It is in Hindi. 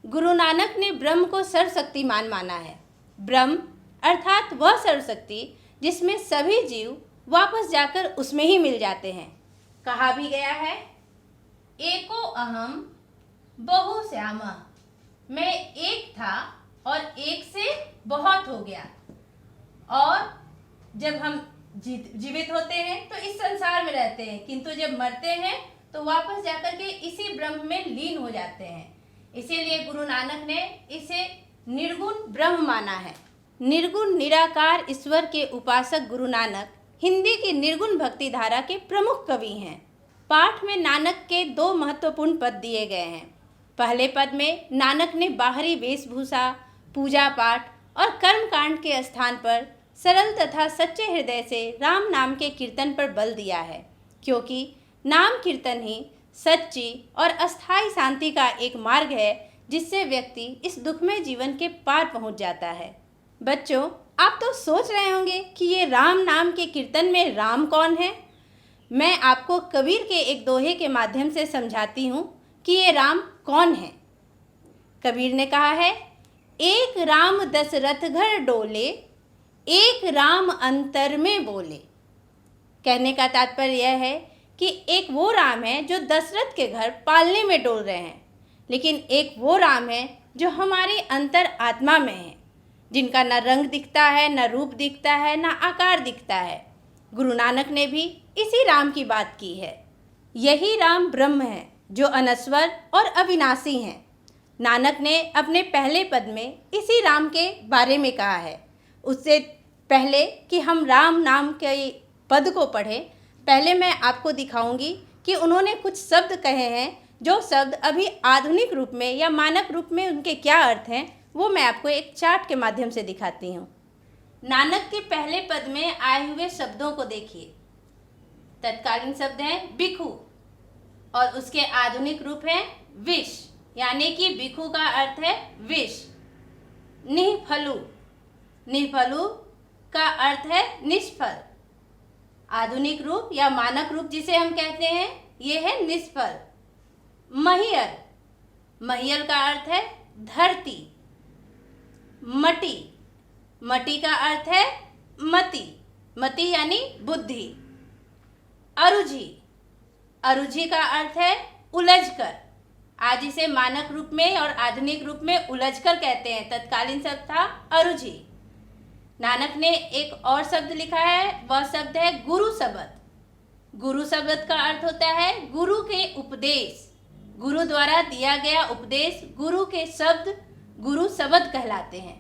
गुरु नानक ने ब्रह्म को सर्वशक्तिमान माना है। ब्रह्म अर्थात वह सर्वशक्ति जिसमें सभी जीव वापस जाकर उसमें ही मिल जाते हैं। कहा भी गया है, एको अहम बहु श्यामः, मैं एक था और एक से बहुत हो गया। और जब हम जीवित होते हैं तो इस संसार में रहते हैं, किंतु जब मरते हैं तो वापस जाकर के इसी ब्रह्म में लीन हो जाते हैं। इसीलिए गुरु नानक ने इसे निर्गुण ब्रह्म माना है। निर्गुण निराकार ईश्वर के उपासक गुरु नानक हिंदी की निर्गुण भक्ति धारा के प्रमुख कवि हैं। पाठ में नानक के 2 महत्वपूर्ण पद दिए गए हैं। पहले पद में नानक ने बाहरी वेशभूषा, पूजा पाठ और कर्मकांड के स्थान पर सरल तथा सच्चे हृदय से राम नाम के कीर्तन पर बल दिया है, क्योंकि नाम कीर्तन ही सच्ची और अस्थायी शांति का एक मार्ग है जिससे व्यक्ति इस दुखमय जीवन के पार पहुंच जाता है। बच्चों, आप तो सोच रहे होंगे कि ये राम नाम के कीर्तन में राम कौन है। मैं आपको कबीर के एक दोहे के माध्यम से समझाती हूँ कि ये राम कौन है। कबीर ने कहा है, एक राम दशरथ घर डोले, एक राम अंतर में बोले। कहने का तात्पर्य यह है कि एक वो राम है जो दशरथ के घर पालने में डोल रहे हैं, लेकिन एक वो राम है जो हमारी अंतर आत्मा में है, जिनका न रंग दिखता है, न रूप दिखता है, न आकार दिखता है। गुरु नानक ने भी इसी राम की बात की है। यही राम ब्रह्म है जो अनस्वर और अविनाशी हैं। नानक ने अपने पहले पद में इसी राम के बारे में कहा है। उससे पहले कि हम राम नाम के पद को पढ़ें, पहले मैं आपको दिखाऊंगी कि उन्होंने कुछ शब्द कहे हैं, जो शब्द अभी आधुनिक रूप में या मानक रूप में उनके क्या अर्थ हैं वो मैं आपको एक चार्ट के माध्यम से दिखाती हूँ। नानक के पहले पद में आए हुए शब्दों को देखिए। तत्कालीन शब्द हैं भिक्षु और उसके आधुनिक रूप हैं विष, यानी कि भिक्षु का अर्थ है विष। निःफलु, निःफलु का अर्थ है निष्फल। आधुनिक रूप या मानक रूप जिसे हम कहते हैं ये है निष्फल। महीयर, महीयर का अर्थ है धरती। मति, मति का अर्थ है मति, मति यानी बुद्धि। अरुझि, अरुझि का अर्थ है उलझकर। आज इसे मानक रूप में और आधुनिक रूप में उलझकर कहते हैं। तत्कालीन शब्द था अरुझि। नानक ने एक और शब्द लिखा है, वह शब्द है गुरु शब्द। गुरु शब्द का अर्थ होता है गुरु के उपदेश। गुरु द्वारा दिया गया उपदेश, गुरु के शब्द गुरु शब्द कहलाते हैं।